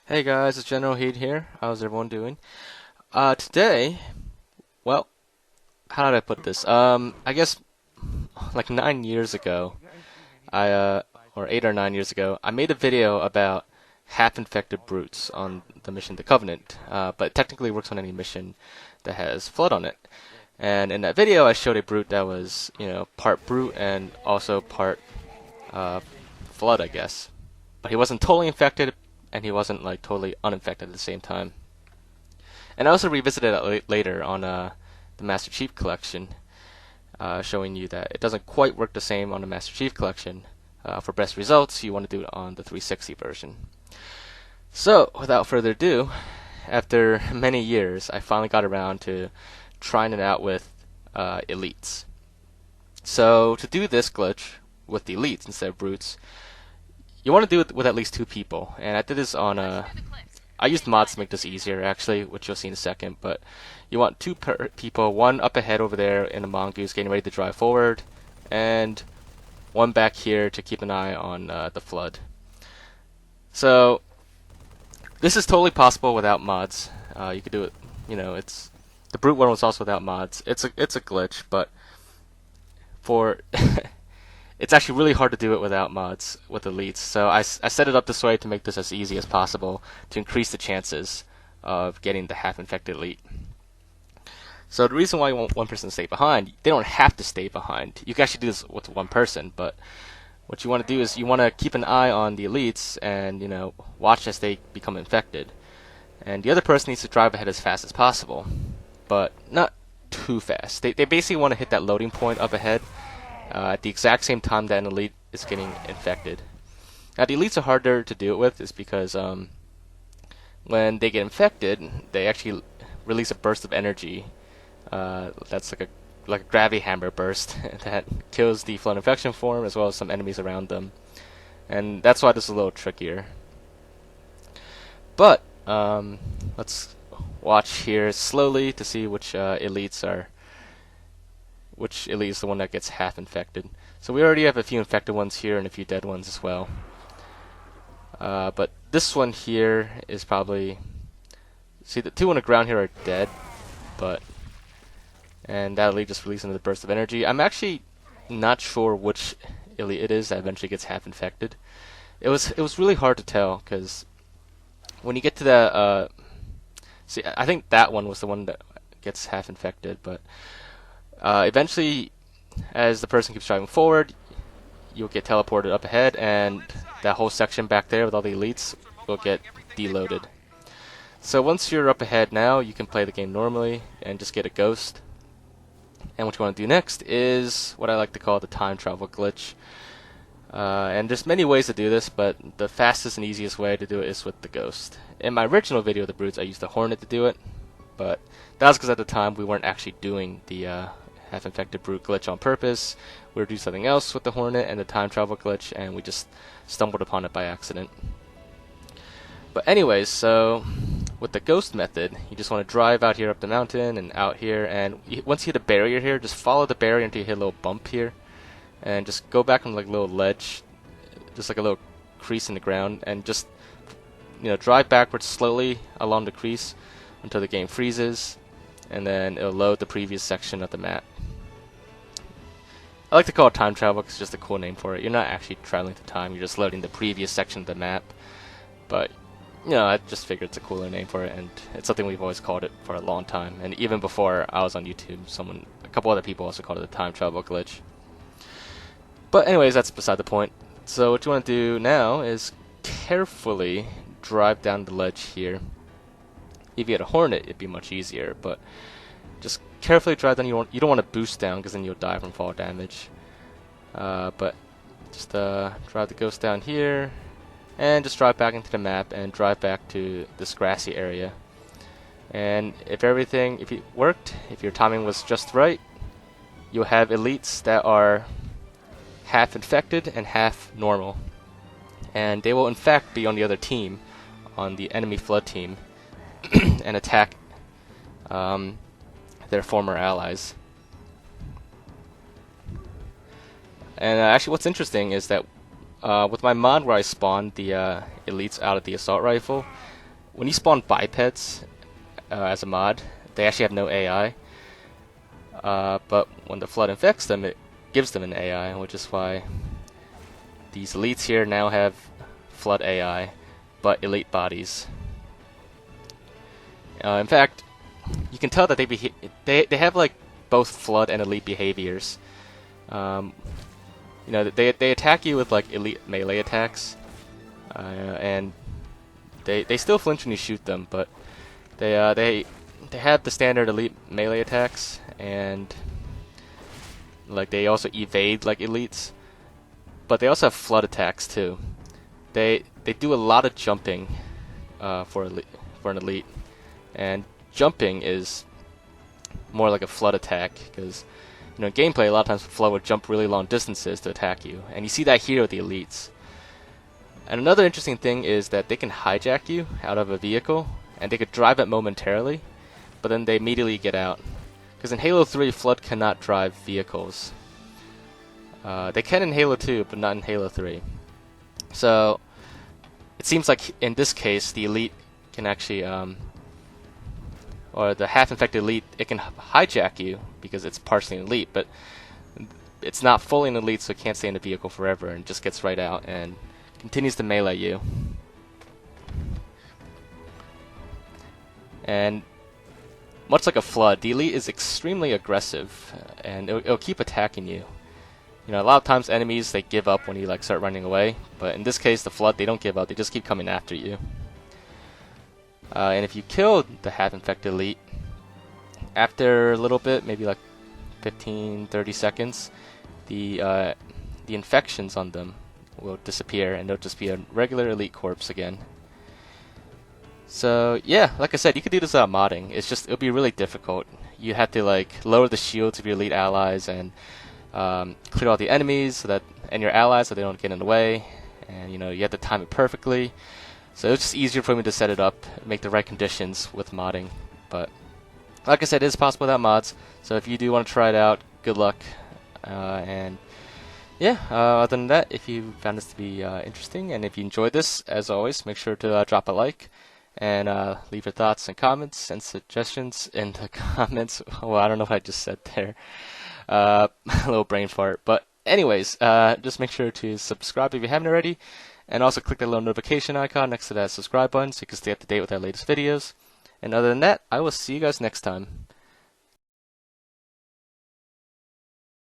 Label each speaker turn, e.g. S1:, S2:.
S1: Hey guys, it's Generalkidd here. How's everyone doing? Today, well, how did I put this? I guess like 9 years ago, or 8 or 9 years ago, I made a video about half-infected brutes on the mission The Covenant, but it technically works on any mission that has flood on it. And in that video, I showed a brute that was, part brute and also part uh, flood, I guess. But he wasn't totally infected, and he wasn't like totally uninfected at the same time. And I also revisited it later on the Master Chief Collection, showing you that it doesn't quite work the same on the Master Chief Collection. For best results, you want to do it on the 360 version. So, without further ado, after many years, I finally got around to trying it out with elites. So, to do this glitch with the elites instead of brutes, you want to do it with at least two people. And I did this on I used mods to make this easier, actually, which you'll see in a second. But you want two people, one up ahead over there in the mongoose getting ready to drive forward, and one back here to keep an eye on the flood. So this is totally possible without mods. You could do it. It's the brute one was also without mods. It's a glitch, but for it's actually really hard to do it without mods with elites. So I set it up this way to make this as easy as possible to increase the chances of getting the half-infected elite. So the reason why you want one person to stay behind, they don't have to stay behind. You can actually do this with one person, but what you want to do is you want to keep an eye on the elites and watch as they become infected. And the other person needs to drive ahead as fast as possible, but not too fast. They basically want to hit that loading point up ahead at the exact same time that an elite is getting infected. Now, the elites are harder to do it with, is because when they get infected, they actually release a burst of energy. That's like a gravity hammer burst that kills the flood infection form as well as some enemies around them, and that's why this is a little trickier. But let's watch here slowly to see which elite is the one that gets half infected. So we already have a few infected ones here and a few dead ones as well. But this one here is probably... See, the two on the ground here are dead, and that elite just released another burst of energy. I'm actually not sure which elite it is that eventually gets half infected. It was really hard to tell, because when you get to the... see, I think that one was the one that gets half infected, but... eventually, as the person keeps driving forward, you'll get teleported up ahead, and that whole section back there with all the elites will get deloaded. So once you're up ahead now, you can play the game normally and just get a ghost. And what you want to do next is what I like to call the time travel glitch. And there's many ways to do this, but the fastest and easiest way to do it is with the ghost. In my original video of the brutes, I used the hornet to do it, but that was because at the time we weren't actually doing the half-infected brute glitch on purpose. We were doing something else with the hornet and the time travel glitch, and we just stumbled upon it by accident. But anyways, so with the ghost method, you just want to drive out here up the mountain and out here, and once you hit a barrier here, just follow the barrier until you hit a little bump here, and just go back on like a little ledge, just like a little crease in the ground, and just drive backwards slowly along the crease until the game freezes, and then it'll load the previous section of the map. I like to call it time travel because it's just a cool name for it. You're not actually traveling through time, you're just loading the previous section of the map. But, I just figured it's a cooler name for it, and it's something we've always called it for a long time. And even before I was on YouTube, a couple other people also called it the time travel glitch. But anyways, that's beside the point. So what you want to do now is carefully drive down the ledge here. If you had a hornet, it'd be much easier, but just carefully drive down. You don't want to boost down because then you'll die from fall damage. But just drive the ghost down here, and just drive back into the map and drive back to this grassy area. And if it worked, if your timing was just right, you'll have elites that are half infected and half normal, and they will in fact be on the other team, on the enemy flood team, and attack their former allies. And actually what's interesting is that with my mod where I spawned the elites out of the assault rifle, when you spawn bipeds as a mod, they actually have no AI. But when the flood infects them, it gives them an AI, which is why these elites here now have flood AI, but elite bodies. In fact, you can tell that they have like both flood and elite behaviors. You know, they attack you with like elite melee attacks, and they still flinch when you shoot them, but they have the standard elite melee attacks, and like they also evade like elites, but they also have flood attacks too. They do a lot of jumping for an elite, and jumping is more like a flood attack because, you know, in gameplay a lot of times flood would jump really long distances to attack you, and you see that here with the elites. And another interesting thing is that they can hijack you out of a vehicle, and they could drive it momentarily, but then they immediately get out. Because in Halo 3, Flood cannot drive vehicles. They can in Halo 2, but not in Halo 3. So it seems like in this case, the elite can actually, or the half-infected elite, it can hijack you because it's partially an elite, but it's not fully an elite, so it can't stay in the vehicle forever and just gets right out and continues to melee you. And much like a flood, the elite is extremely aggressive, and it'll keep attacking you. You know, a lot of times enemies, they give up when you like start running away, but in this case, the flood, they don't give up, they just keep coming after you. And if you kill the half-infected elite, after a little bit, maybe like 15-30 seconds, the infections on them will disappear, and they'll just be a regular elite corpse again. So yeah, like I said, you could do this without modding. It'll be really difficult. You have to like lower the shields of your elite allies and clear all the enemies and your allies so they don't get in the way. And you know, you have to time it perfectly. So it's just easier for me to set it up, make the right conditions with modding. But like I said, it is possible without mods. So if you do want to try it out, good luck. And yeah, other than that, if you found this to be interesting, and if you enjoyed this, as always, make sure to drop a like. And leave your thoughts and comments and suggestions in the comments. Well, I don't know what I just said there. A little brain fart. But anyways, just make sure to subscribe if you haven't already. And also click that little notification icon next to that subscribe button so you can stay up to date with our latest videos. And other than that, I will see you guys next time.